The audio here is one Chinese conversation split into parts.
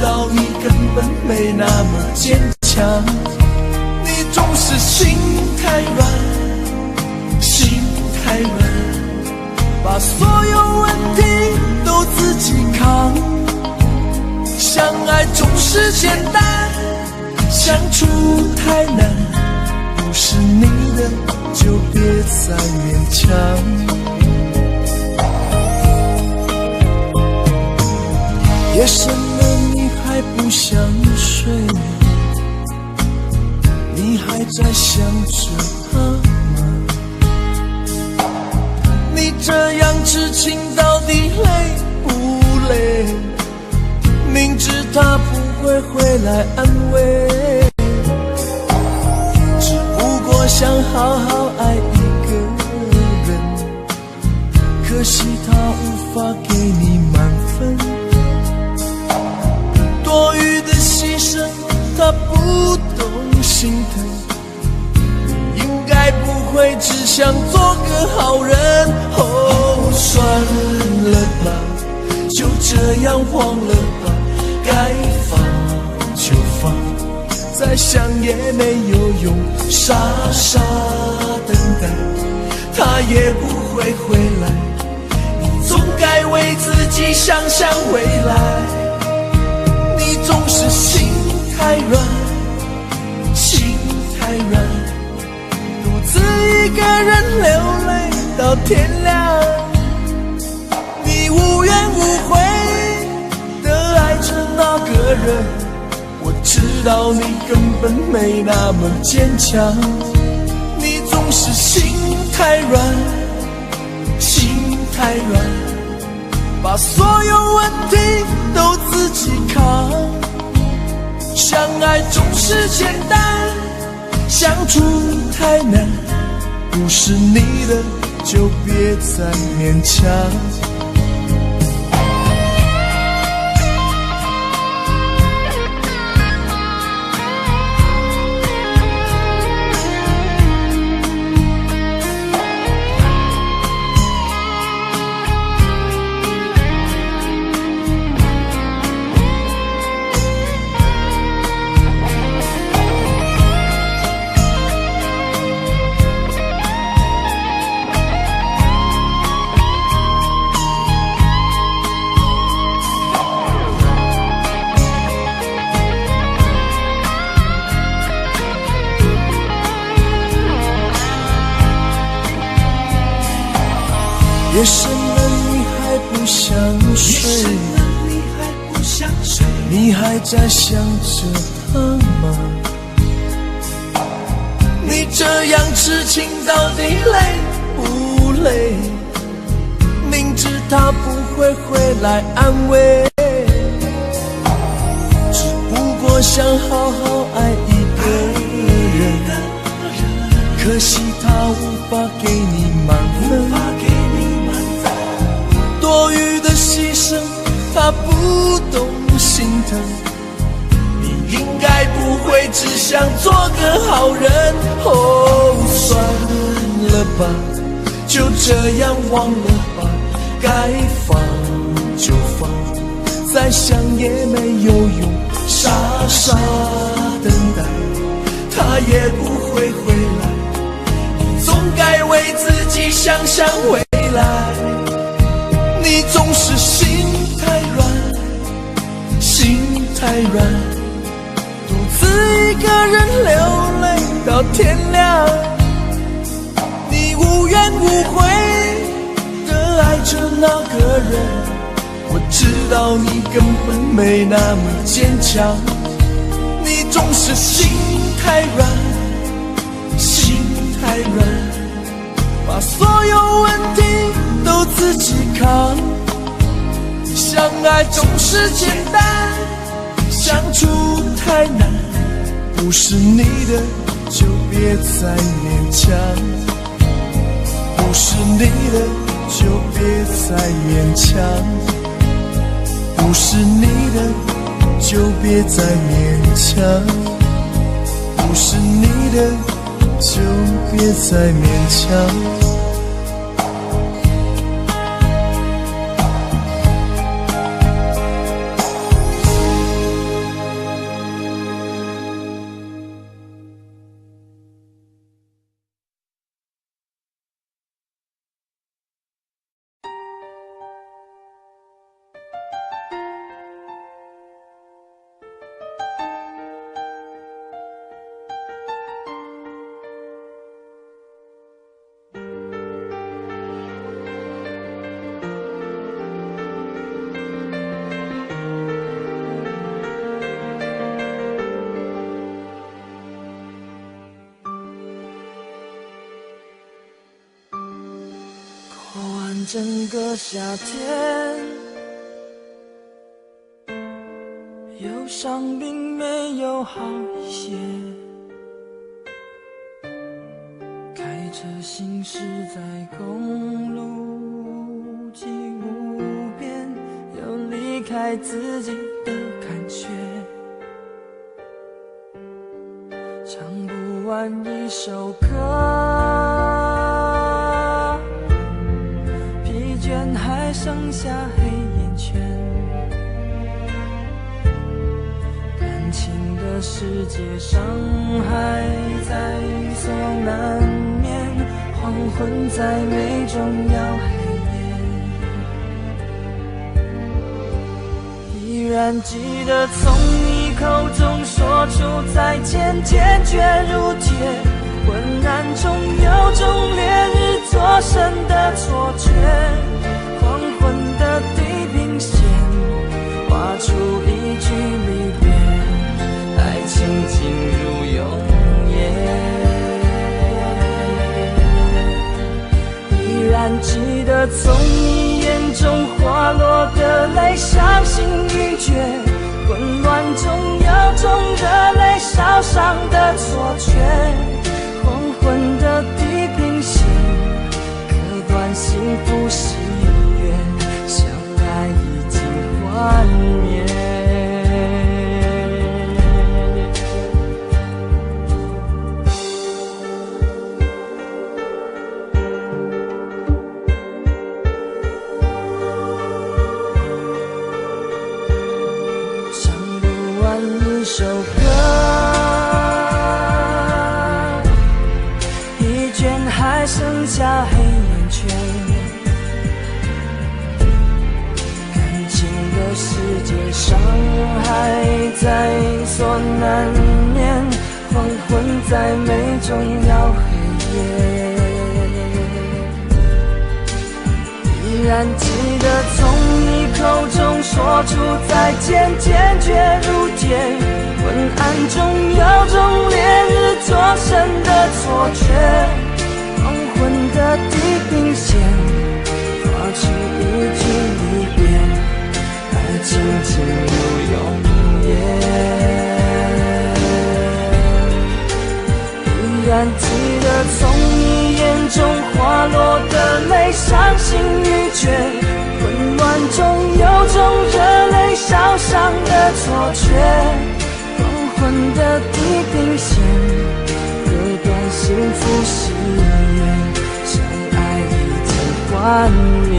道你根本没那么坚强，你总是心太软，心太软，把所有问题都自己扛。相爱总是简单，相处太难，不是你的就别再勉强。夜深了你还不想睡，你还在想着他吗？你这样痴情到底累不累？明知他不会回来安慰，只不过想好好爱一个人，可惜他无法给你满分，多余的牺牲他不懂心疼，你应该不会只想做个好人。哦，算了吧，就这样忘了吧，该放就放，再想也没有用，傻傻等待他也不会回来，你总该为自己想想未来。你总是心太软，心太软，独自一个人流泪到天亮，你无怨无悔的爱着那个人，我知道你根本没那么坚强，你总是心太软，心太软，把所有问题都自己扛。相爱总是简单，相处太难，不是你的就别再勉强。夜深了你还不想睡，你还在想着他吗？你这样痴情到底累不累？明知他不会回来安慰，只不过想好好爱一个人，可惜他无法给你满分，多余的牺牲他不懂心疼，你应该不会只想做个好人。哦，算了吧，就这样忘了吧，该放就放，再想也没有用，傻傻等待他也不会回来，你总该为自己想想未来。你总是心太软，心太软，独自一个人流泪到天亮，你无怨无悔的爱着那个人，我知道你根本没那么坚强，你总是心太软，心太软，把所有问题都自己扛。相爱总是简单，相处太难，不是你的就别再勉强，不是你的就别再勉强，不是你的就别再勉强，不是你的就别再勉强。整个夏天，忧伤并没有好一些。开车行驶在公路际无边，又离开自己的感觉，唱不完一首歌，疲倦还剩下黑眼圈，感情的世界伤害在所难免，黄昏再美终要黑夜，依然记得从你口中说出再见，坚决如铁，昏暗中有种烈日灼身的错觉，黄昏的地平线画出一句离别，爱情进入永夜，依然记得从你眼中滑落的泪，伤心欲绝，混乱中有种热泪烧伤的错觉，黄昏的地平线割断幸福喜悦，相爱已经幻灭。唱不完一首歌，疲倦还剩下黑眼圈，感情的世界伤害在所难免，黄昏再美终要黑夜，依然记得从你口中说出再见，坚决如铁，昏暗中有种烈日灼身的错觉，黄昏的地平线画出一句离别，爱情进入永夜，依然记得从你眼中滑落的泪，伤心欲绝，混乱中有种热泪烧伤的错觉，黄昏的地平线割断幸福喜悦，相爱已经幻灭。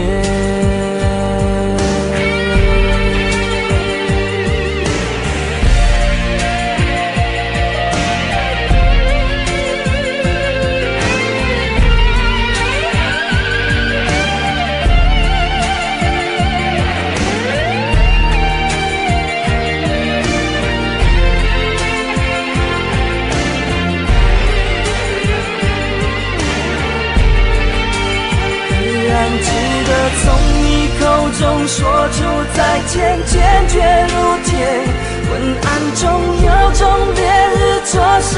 从你口中说出再见，坚决如铁，昏暗中有种烈日灼身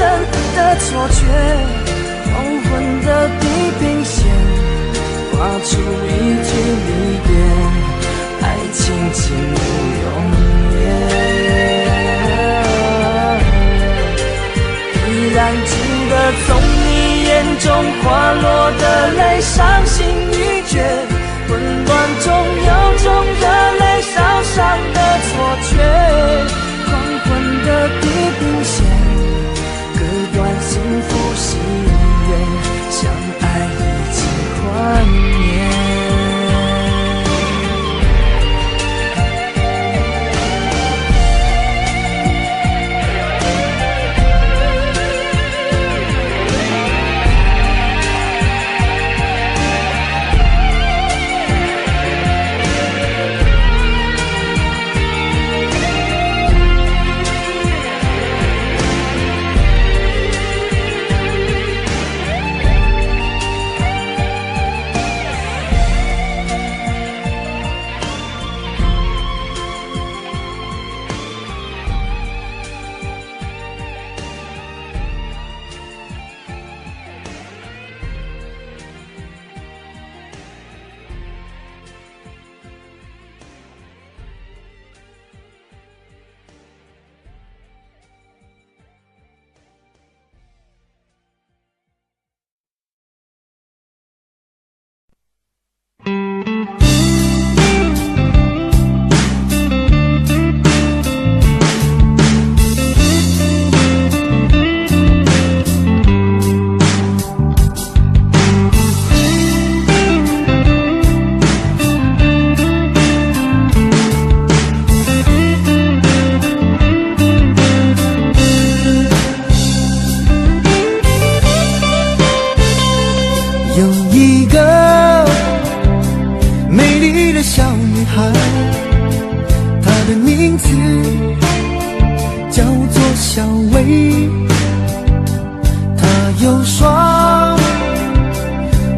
的错觉，黄昏的地平线画出一句离别，爱情进入永夜，依然记得从你眼中滑落的泪，伤心欲绝，混乱中有种热泪烧伤的错觉，黄昏的地平线割断幸福喜悦，相爱已经幻灭。叫做小薇，她有双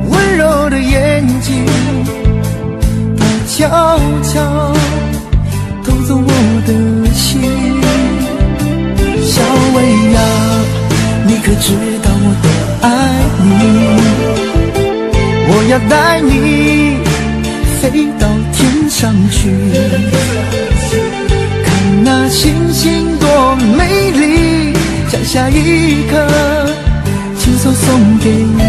温柔的眼睛，她悄悄偷走我的心。小薇呀，你可知道我多爱你？我要带你飞到天上去，看那星星多美丽，摘下一颗亲手送给你。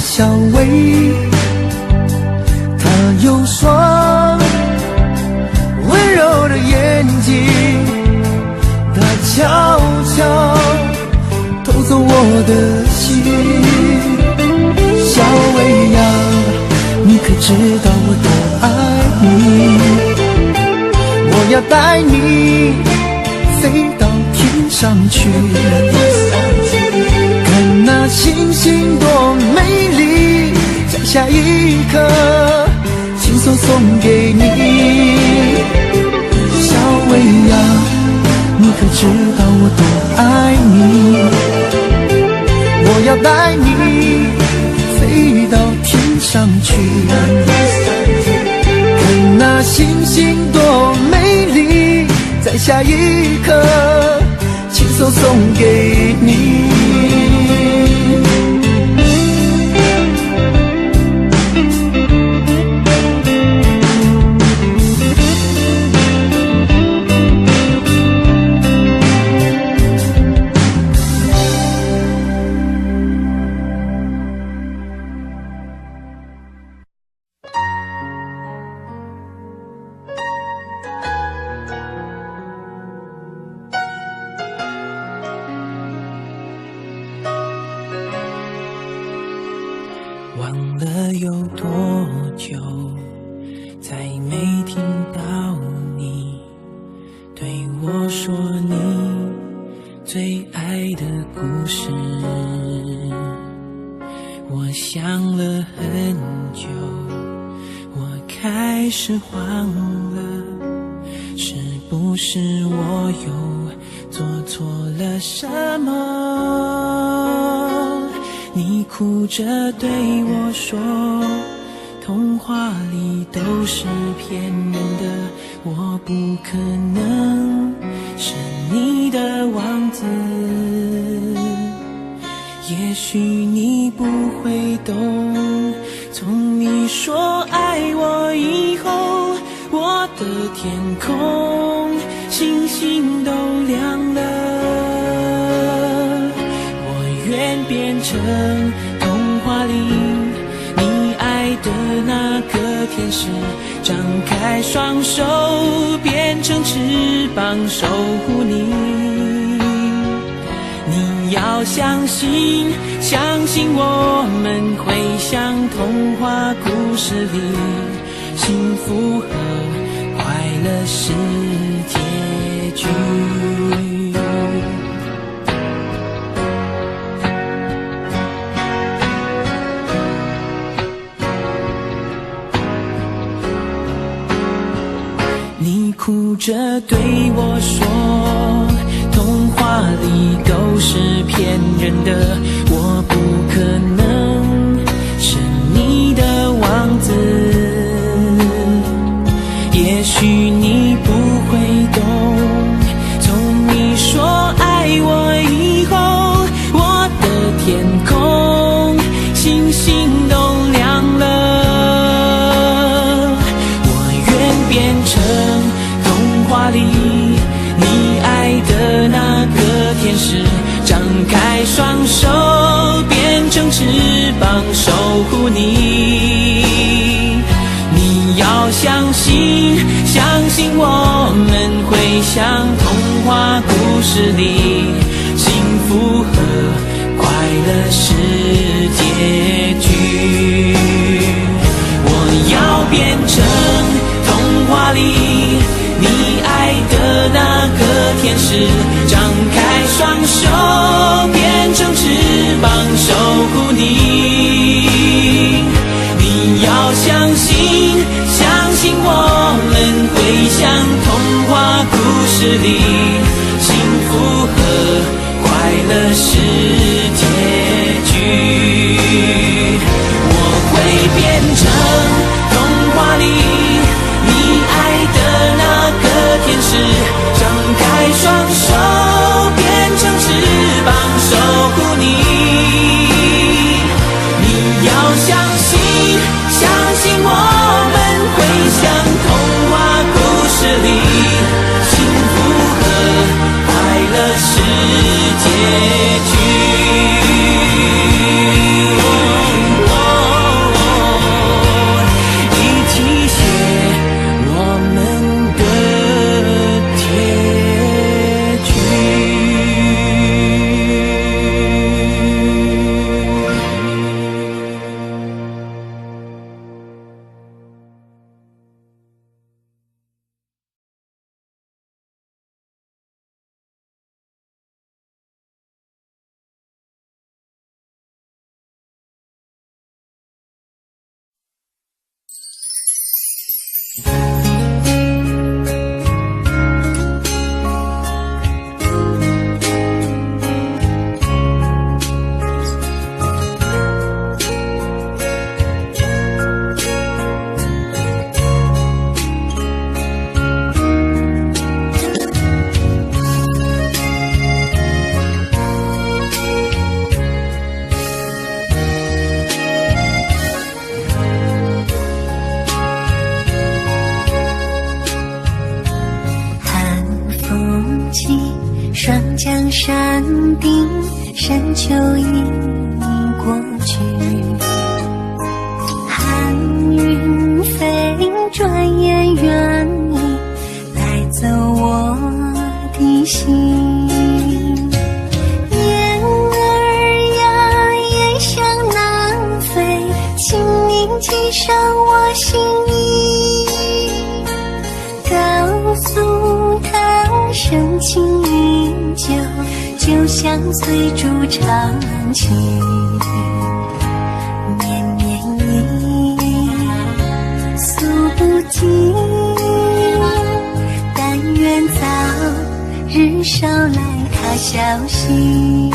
小薇，她有双温柔的眼睛，她悄悄偷走我的心。小薇呀，你可知道我多爱你？我要带你飞到天上去，看那星星多美丽，摘下一颗亲手送给你。小薇呀，你可知道我多爱你？我要带你飞到天上去，看那星星多美丽，摘下一颗亲手送给你。忘了有多久，再没听到你对我说你最爱的故事。我想了很久，我开始慌了，是不是我又做错了什么？你哭着对我说，童话里都是骗人的，我不可能是你的王子。也许你不会懂，从你说爱我以后，我的天空星星都亮了。愿变成童话里你爱的那个天使，张开双手变成翅膀守护你。你要相信，相信我们会像童话故事里，幸福和快乐是结局。哭着对我说，童话里都是骗人的，我不可能是你的王子。也许你不会懂，从你说爱我以后，我的天空星星都亮了。我愿变成童话里你爱的那个天使，张开双手膀守护你。你要相信，相信我们会像童话故事里，幸福和快乐是结局。我要变成童话里你爱的那个天使，张开双手变成翅膀守护你。你要相信，相信我们会像童话故事里，幸福和快乐是结局。我会变成童话里你爱的那个天使，张开双手变成翅膀守护你。你要相信，相信我们会像童话故事里，幸福和快乐是结局。双江山顶，深秋已过去，寒云飞，转眼远离，带走我的心。燕儿呀，也想南飞，请您记上我心意，告诉他深情依旧，就像翠竹长青，绵绵意诉不尽，但愿早日捎来他消息。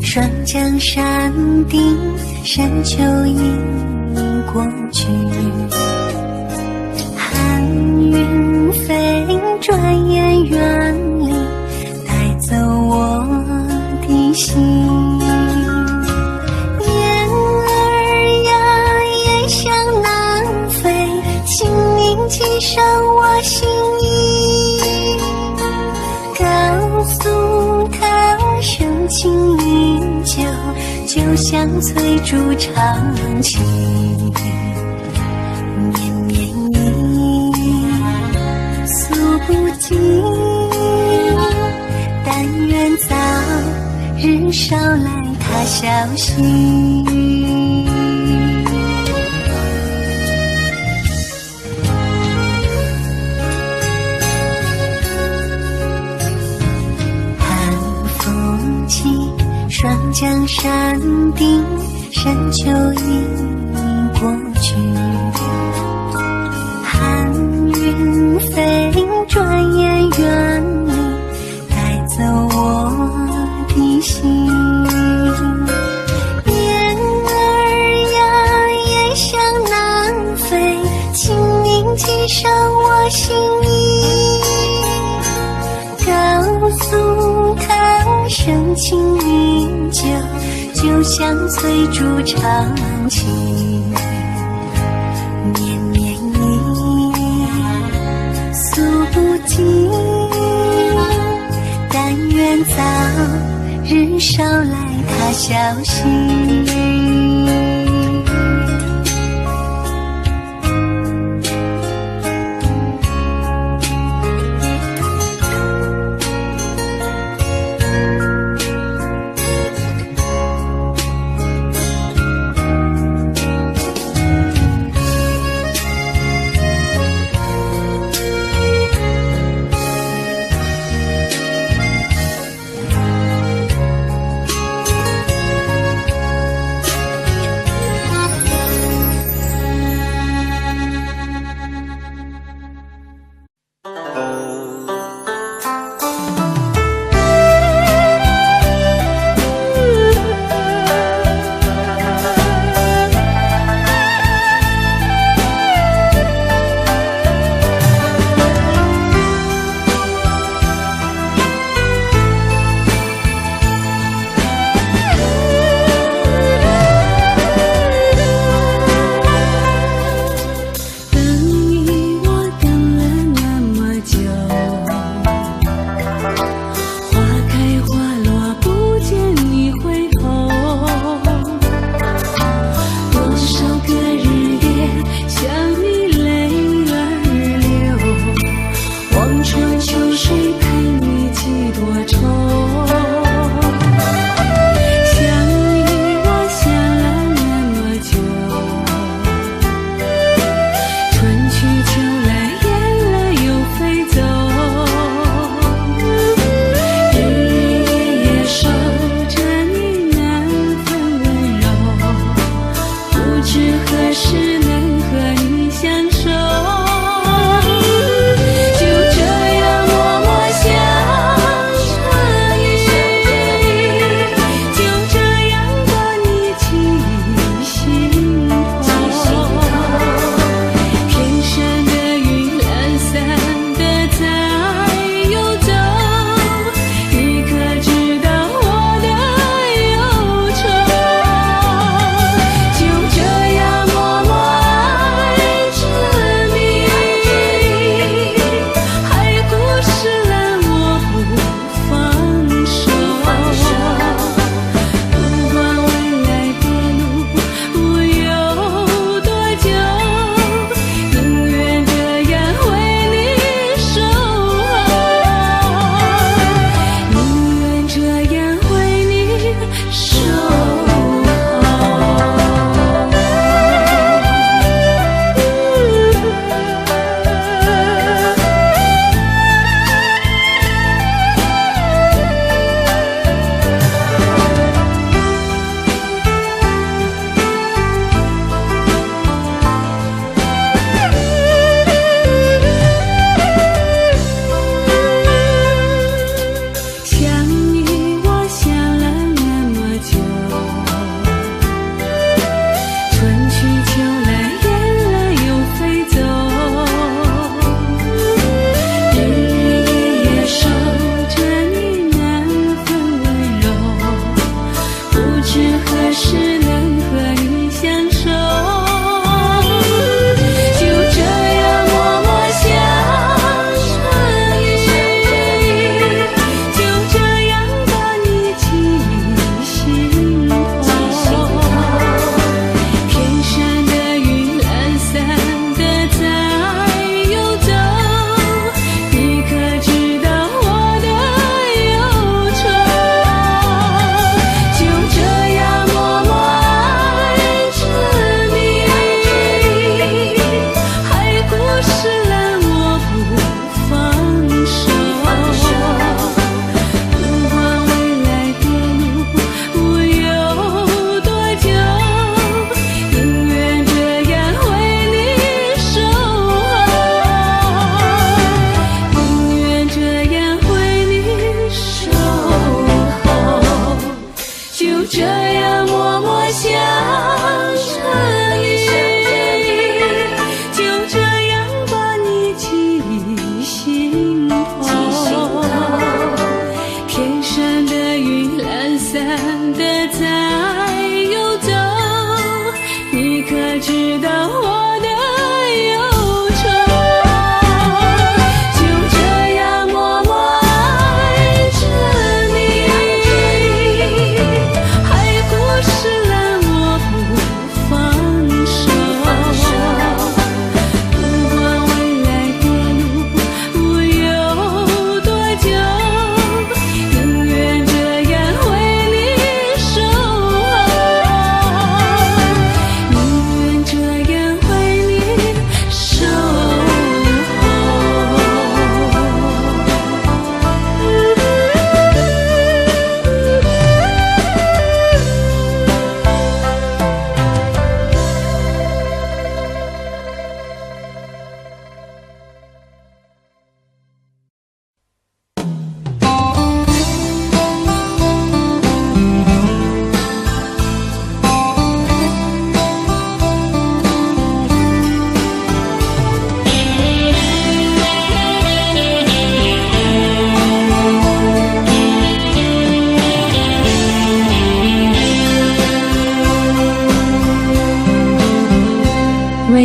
双江山顶，深秋已过去，寒云飞，转眼远离，带走我的心。燕儿呀，也想南飞，请您记上我心意，告诉他深情依旧，就像翠竹长青，绵绵意诉不尽，但愿早日捎来他消息。双江山顶，深秋已过去，寒云飞，转眼远离，带走我的心。燕儿呀，也想南飞，请您记上我心意，告诉他深情依旧，就像翠竹长青绵绵意，诉不尽，但愿早日捎来他消息。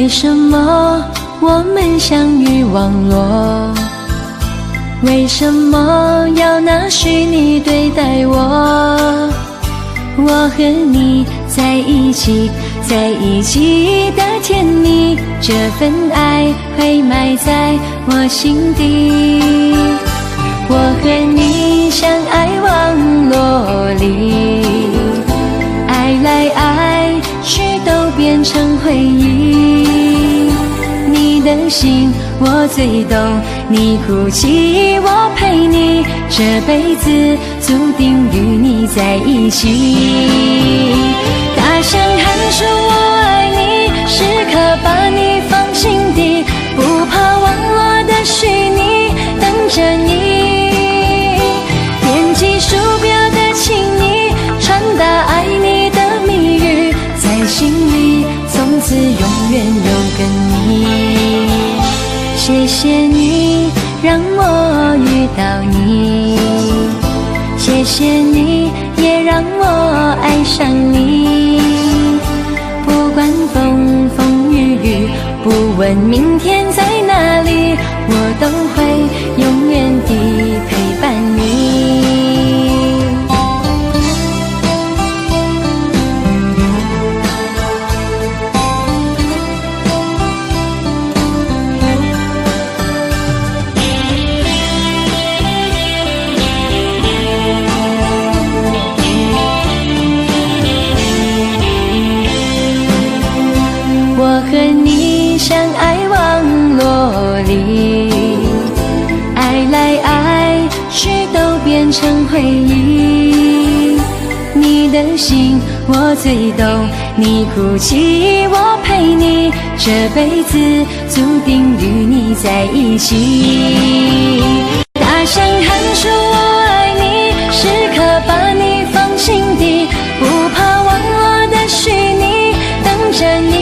什么我们相遇网络？为什么要拿虚拟对待我？我和你在一起，在一起的甜蜜，这份爱会埋在我心底。我和你相爱网络里，爱来爱去都变成回忆。你的心我最懂，你哭泣我陪你，这辈子注定与你在一起。大声喊出我爱你，时刻把你放心底，不怕网络的虚拟，等着你。点击鼠标的请你，传达爱你的密语，在心里从此永远有个你。谢谢你让我遇到你，谢谢你也让我爱上你。不管风风雨雨，不问明天在哪里，我都会永远地陪伴你。我和你相爱网络里，爱来爱去都变成回忆。你的心我最懂，你哭泣我陪你，这辈子注定与你在一起。大声喊出我爱你，时刻把你放心底，不怕网络的虚拟，等着你。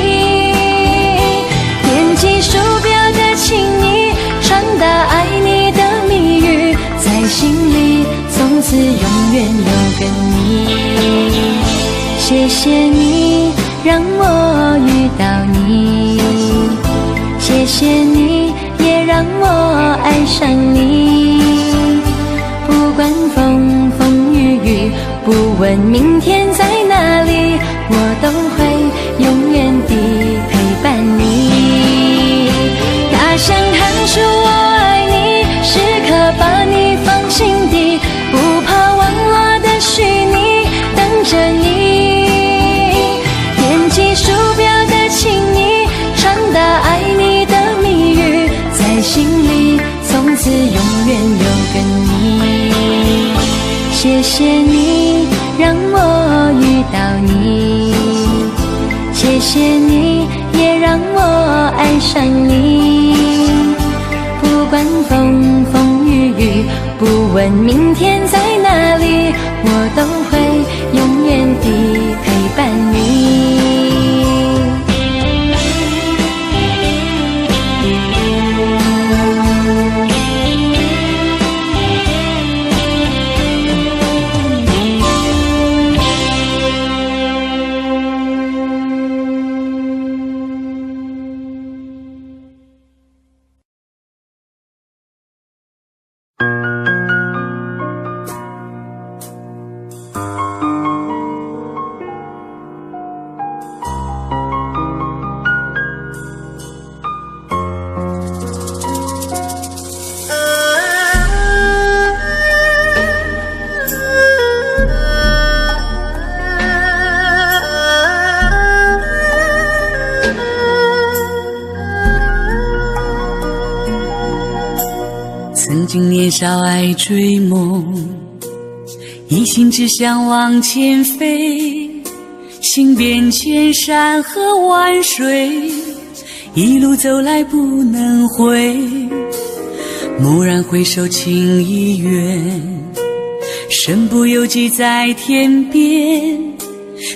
鼠标的请你，传达爱你的密语，在心里从此永远有个你。谢谢你让我遇到你，谢谢你也让我爱上你。不管风风雨雨，不问明天在哪里，我都会永远地陪伴你。大声喊出我爱你，时刻把你放心底，不怕网络的虚拟，等着你。点击鼠标的请你，传达爱你的密语，在心里从此永远有个你。谢谢你让我遇到你，谢谢你也让我爱上你。不管风风雨雨，不问明天在哪里，我都会永远地陪伴你。曾经年少爱追梦，一心只想往前飞，行遍千山和万水，一路走来不能回。蓦然回首情已远，身不由己在天边，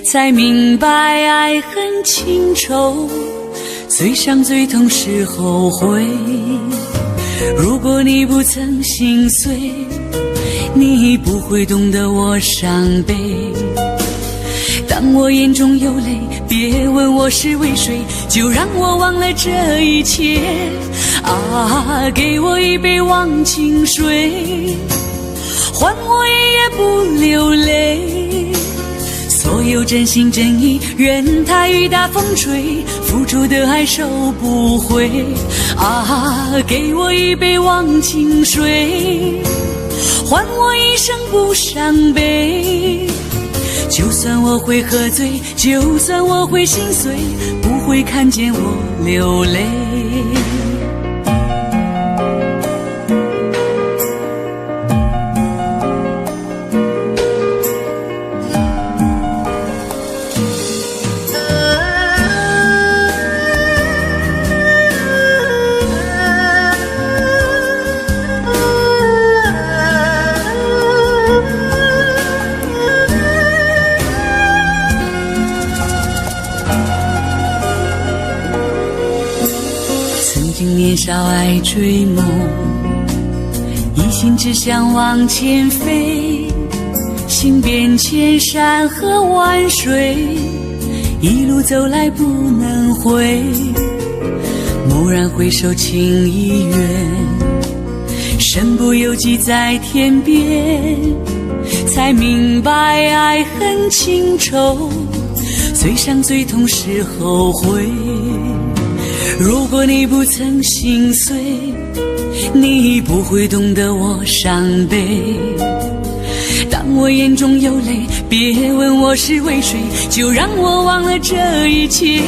才明白爱恨情仇，最伤最痛是后悔。如果你不曾心碎，你不会懂得我伤悲。当当我眼中有泪，别问我是为谁，就让我忘了这一切。啊，给我一杯忘情水，换我一夜不流泪。所有真心真意，任它雨打风吹，付出的爱收不回。啊，给我一杯忘情水，换我一生不伤悲。就算我会喝醉，就算我会心碎，不会看见我流泪。年少爱追梦，一心只想往前飞，行遍千山和万水，一路走来不能回。蓦然回首情已远，身不由己在天边，才明白爱恨情仇，最伤最痛是后悔。如果你不曾心碎，你不会懂得我伤悲。当我眼中有泪，别问我是为谁，就让我忘了这一切。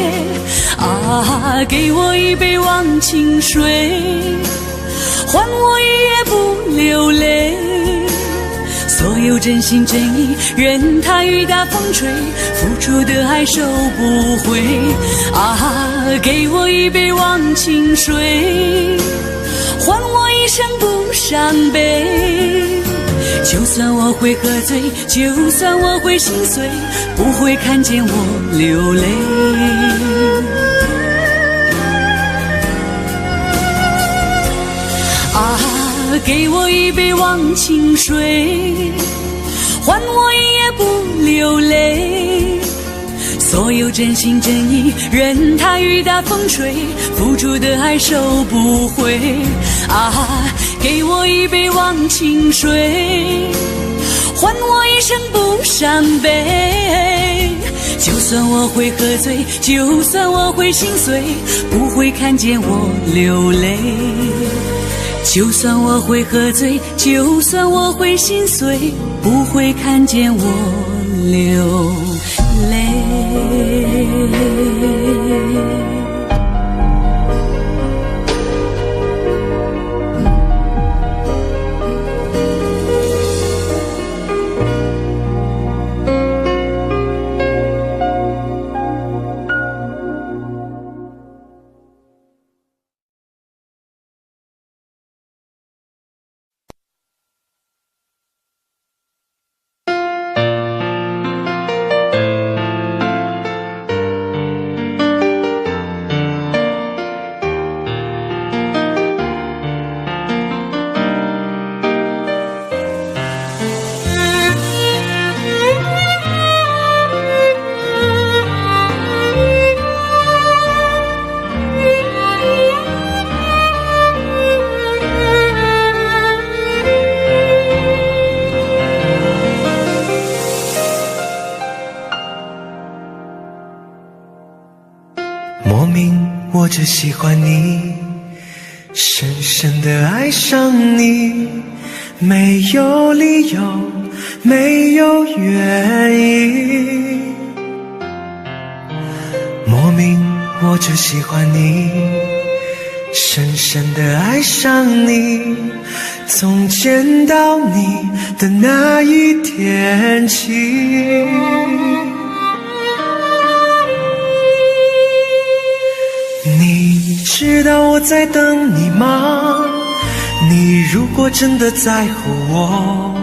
啊，给我一杯忘情水，换我一夜不流泪。所有真心真意，任它雨打风吹，付出的爱收不回。啊，给我一杯忘情水，换我一生不伤悲。就算我会喝醉，就算我会心碎，不会看见我流泪。啊，给我一杯忘情水，换我一夜不流泪。所有真心真意，任它雨打风吹，付出的爱收不回。啊，给我一杯忘情水，换我一生不伤悲。就算我会喝醉，就算我会心碎，不会看见我流泪。就算我会喝醉，就算我会心碎，不会看见我流泪。莫名我只喜欢你，深深地爱上你，没有理由，没有原因。莫名我只喜欢你，深深地爱上你，从见到你的那一天起。你知道我在等你吗？你如果真的在乎我，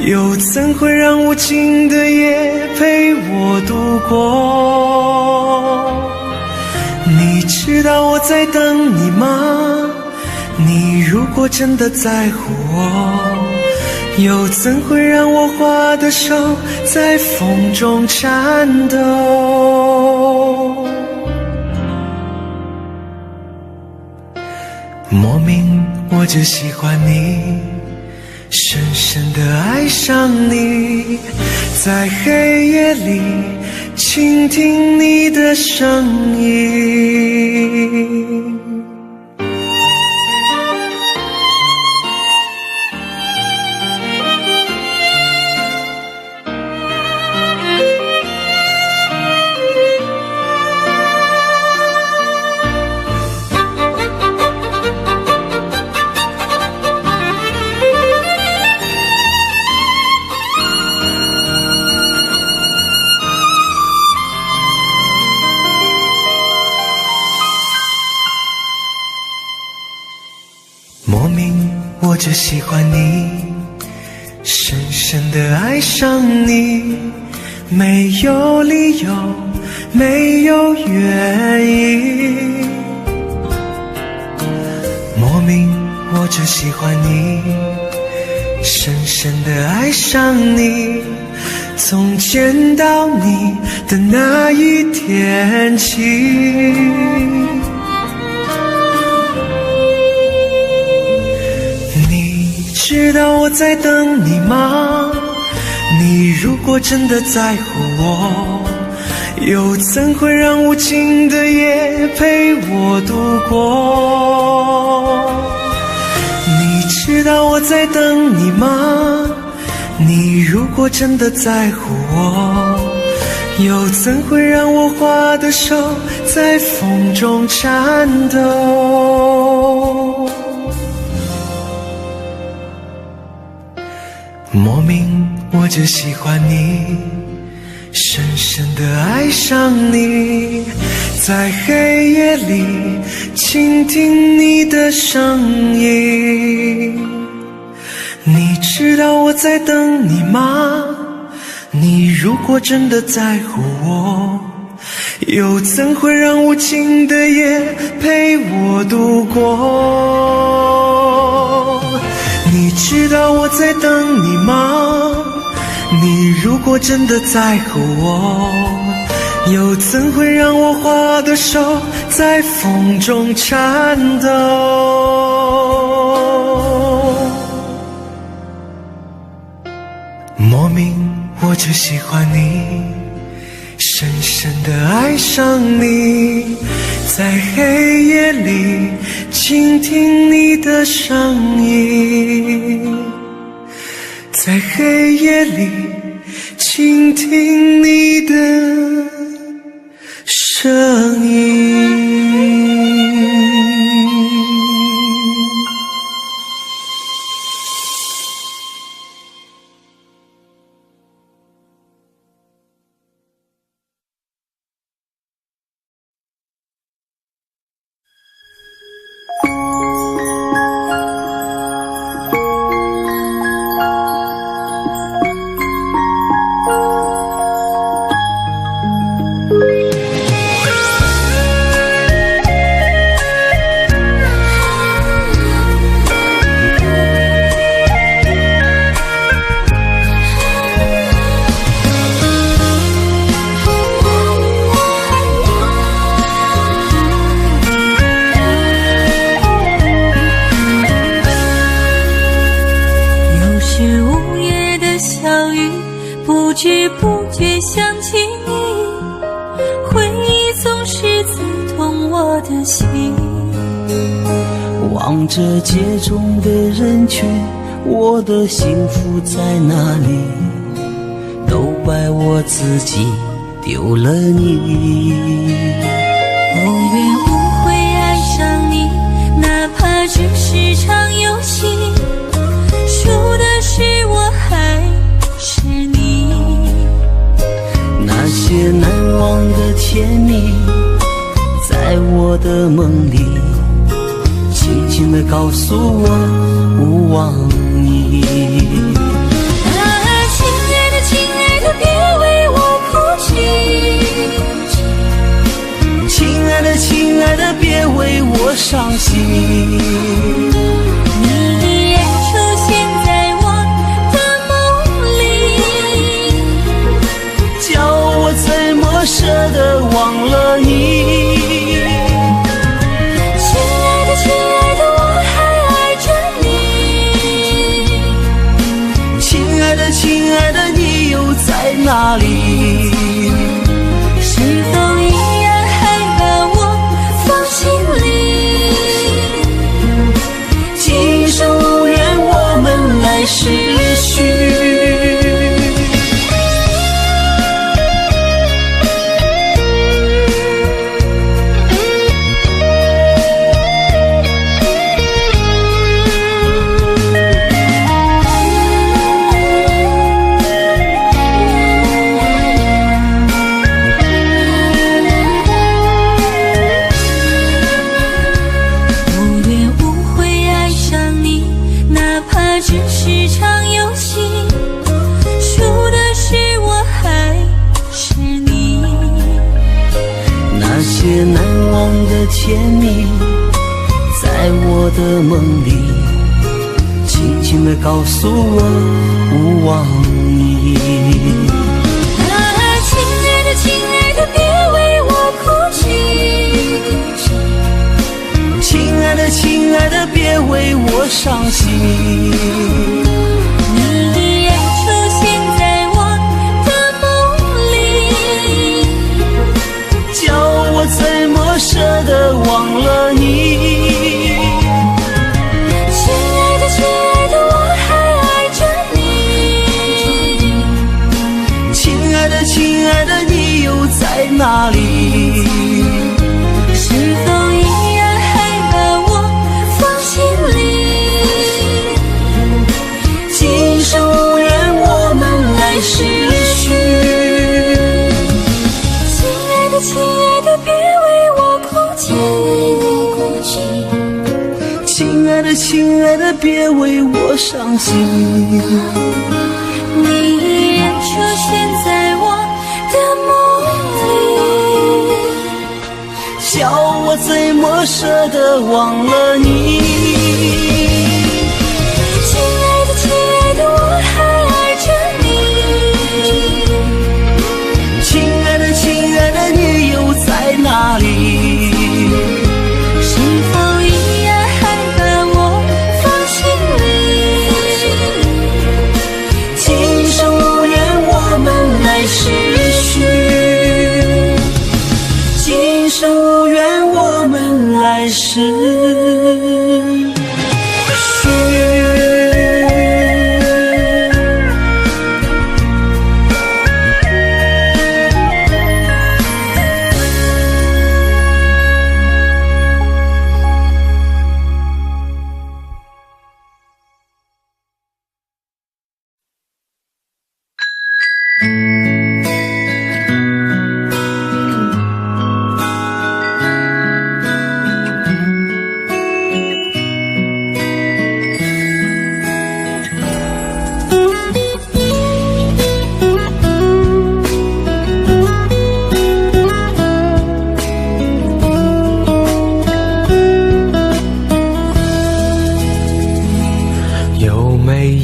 又怎会让无尽的夜陪我度过？你知道我在等你吗？你如果真的在乎我，又怎会让我花的手在风中颤抖？莫名我就喜欢你，深深地爱上你，在黑夜里倾听你的声音。莫名我就喜欢你，深深地爱上你，没有理由，没有原因。莫名我就喜欢你，深深地爱上你，从见到你的那一天起。知道我在等你吗？你如果真的在乎我，又怎会让无尽的夜陪我度过？你知道我在等你吗？你如果真的在乎我，又怎会让我花的手在风中颤抖？莫名我就喜欢你，深深地爱上你，在黑夜里倾听你的声音。你知道我在等你吗？你如果真的在乎我，又怎会让无尽的夜陪我度过？你知道我在等你吗？你如果真的在乎我，又怎会让我花的手在风中颤抖？莫名我就喜欢你，深深地爱上你，在黑夜里倾听你的声音，在黑夜里倾听你的声音。不知不觉想起你，回忆总是刺痛我的心。望着街中的人群，我的幸福在哪里？都怪我自己丢了你。无缘无悔爱上你，哪怕只是场游戏，输的是我还是你？那些难忘的甜蜜，在我的梦里轻轻地告诉我勿忘你。亲爱的亲爱的，别为我哭泣，亲爱的亲爱的，别为我伤心。你依然出现在我来世续。难忘的甜蜜，在我的梦里，轻轻地告诉我勿忘你。亲爱的，亲爱的，别为我哭泣。亲爱的，亲爱的，别为我伤心。怎么舍得忘了你？亲爱的，亲爱的，我还爱着你。亲爱的，亲爱的，你又在哪里？是否依然还把我放心里？今生无缘，我们来世续。亲爱的，亲爱的，别为我哭泣。亲爱的，亲爱的，别为我伤心。你依然出现在我的梦里，叫我怎么舍得忘了你？亲爱的，亲爱的，我还爱着你。亲爱的，亲爱的，你又在哪里？是否依然还把我放心里？今生无缘，我们来世续。今生无缘，我们来世续。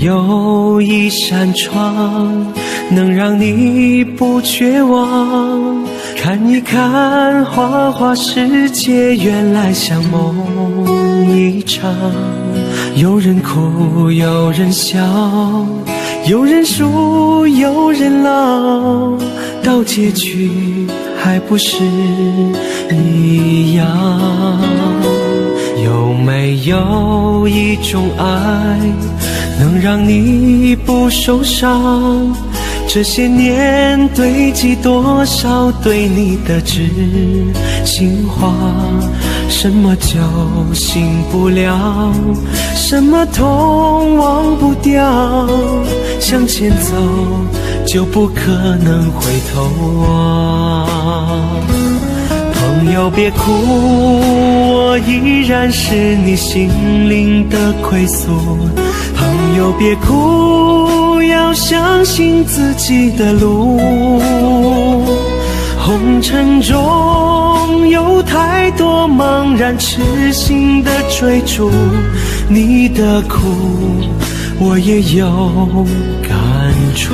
有一扇窗，能让你不绝望，看一看花花世界，原来像梦一场。有人哭，有人笑，有人输，有人老，到结局还不是一样。有没有一种爱，能让你不受伤？这些年堆积多少对你的知心话？什么就醒不了，什么痛忘不掉，向前走就不可能回头啊。朋友别哭，我依然是你心灵的归宿。朋友别哭，要相信自己的路。红尘中有太多茫然痴心的追逐，你的苦我也有感触。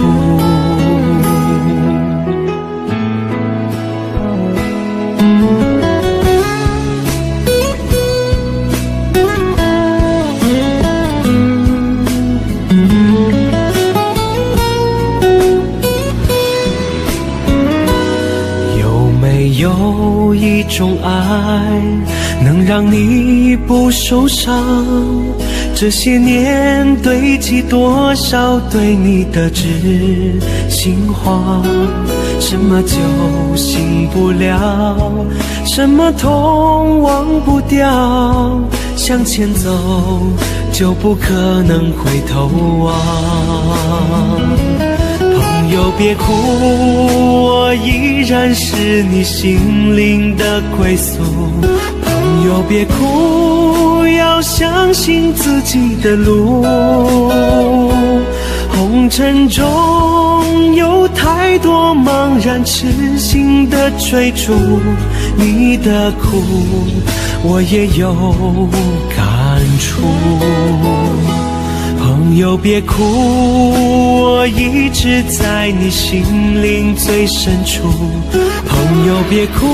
有一种爱，能让你不受伤，这些年堆积多少对你的知心话，什么就醒不了，什么痛忘不掉，向前走就不可能回头望。朋友别哭，我依然是你心灵的归宿。朋友别哭，要相信自己的路。红尘中有太多茫然痴心的追逐，你的苦我也有感触。朋友别哭，我一直在你心灵最深处。朋友别哭，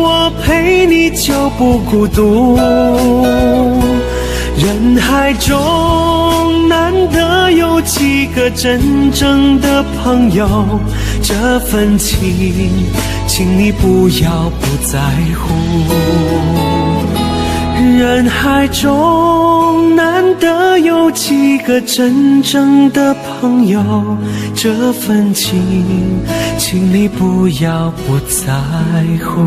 我陪你就不孤独。人海中难得有几个真正的朋友，这份情请你不要不在乎。人海中难得有几个真正的朋友，这份情请你不要不在乎。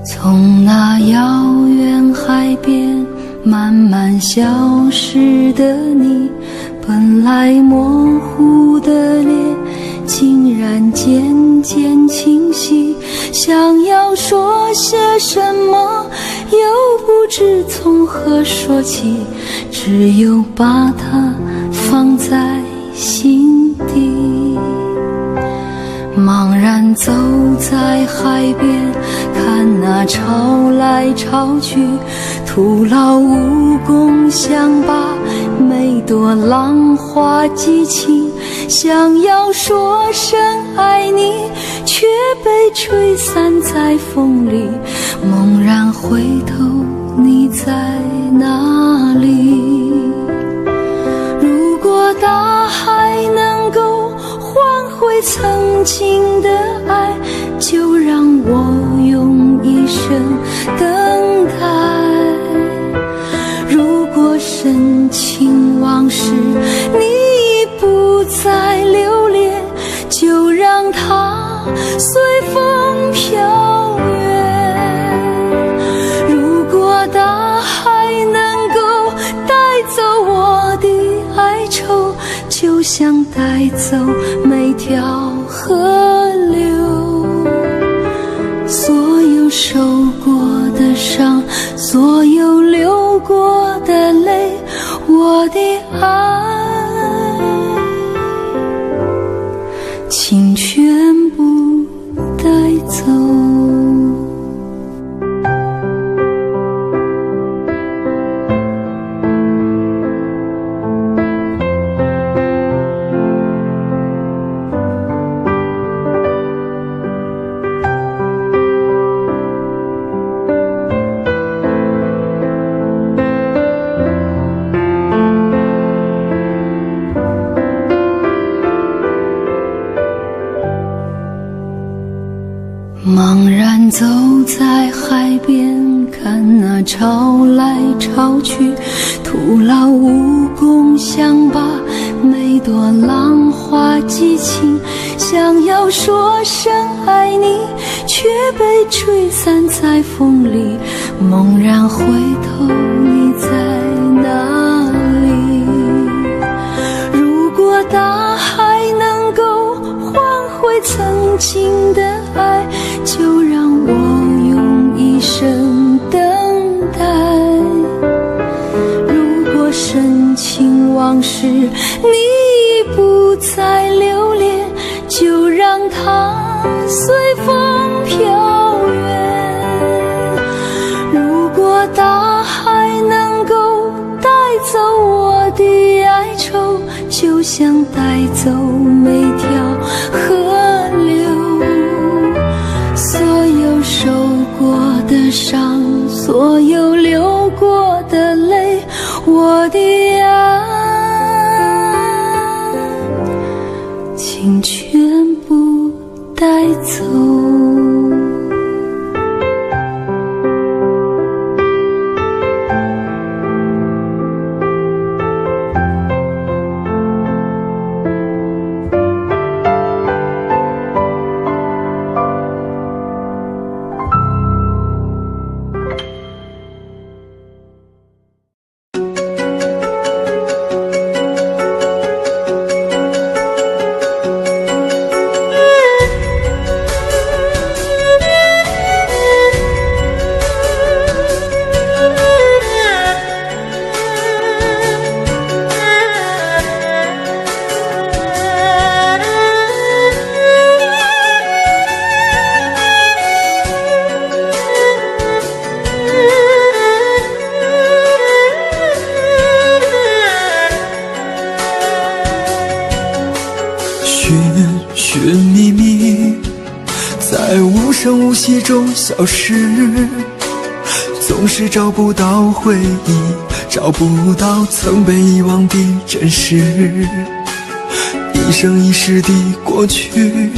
从那遥远海边慢慢消失的你，本来模糊的脸竟然渐渐清晰，想要说些什么又不知从何说起，只有把它放在心底。茫然走在海边，看那潮来潮去，徒劳无功，想把每朵浪花记清，想要说声爱你，却被吹散在风里。猛然回头，你在哪里？如果大海能够换回曾经的爱，就让我用一生等待。如果深情往事你已不再留恋，就让它随风飘远。如果大海能够带走我的哀愁，就像带走每条河流。所有受过的伤，所有流过的泪，我的爱请全部带走。茫然走在海边，看那潮来潮去，徒劳无功，想把每朵浪花记清，想要说声爱你，却被吹散在风里。猛然回头，你在哪里？如果大海能够换回曾经的爱，就让我用一生等待。如果深情往事你已不再留恋，就让它随风飘远。如果大海能够带走我的哀愁，就像带走每条河流。所有受过的伤，所有流过的泪，我的爱请全部带走。寻寻觅觅，在无声无息中消失，总是找不到回忆，找不到曾被遗忘的真实。一生一世的过去，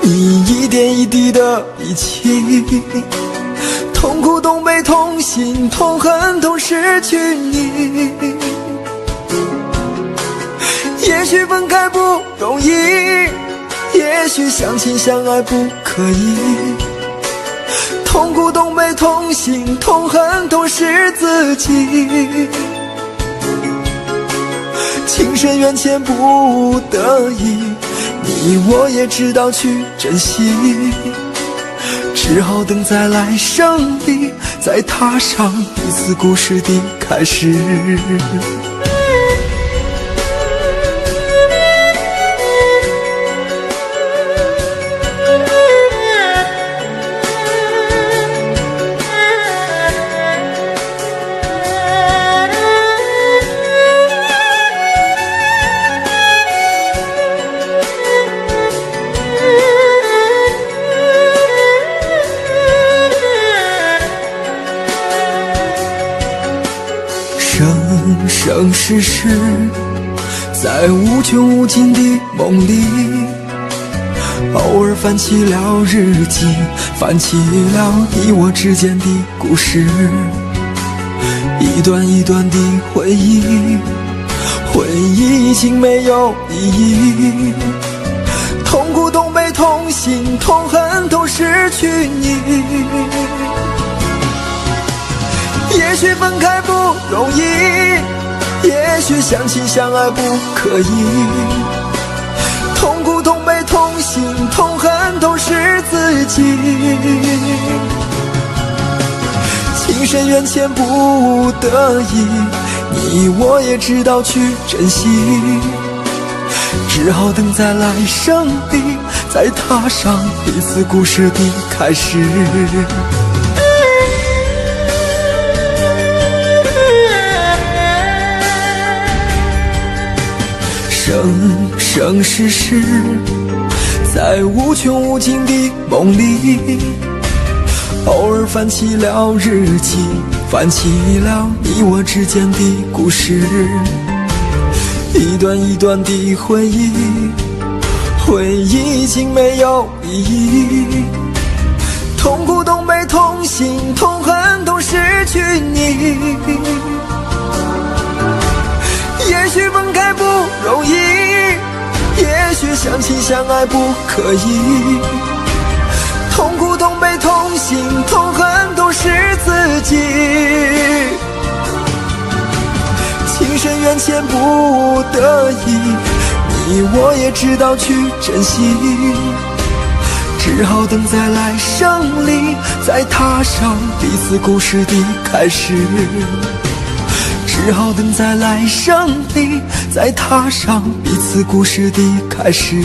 你一点一滴的遗弃，痛苦同悲痛心痛恨同失去你。也许分开不容易，也许相亲相爱不可以，痛苦同悲痛心痛恨同是自己。情深缘浅不得已，你我也知道去珍惜，只好等在来生里，再踏上彼此故事的开始。生生世世，在无穷无尽的梦里，偶尔翻起了日记，翻起了你我之间的故事，一段一段的回忆，回忆已经没有意义，痛苦痛悲痛心痛恨痛失去你。也许分开不容易，也许相亲相爱不可以，痛苦痛悲痛心痛恨痛是自己。情深缘浅不得已，你我也知道去珍惜，只好等在来生里，再踏上彼此故事的开始。生生世世，在无穷无尽的梦里，偶尔翻起了日记，翻起了你我之间的故事，一段一段的回忆，回忆已经没有意义，心痛恨都失去你。也许分开不容易，也许相亲相爱不可以，痛苦痛悲痛心痛恨都是自己，情深缘浅不得已，你我也知道去珍惜，只好等在来生里再踏上彼此故事的开始，只好等在来生里再踏上彼此故事的开始。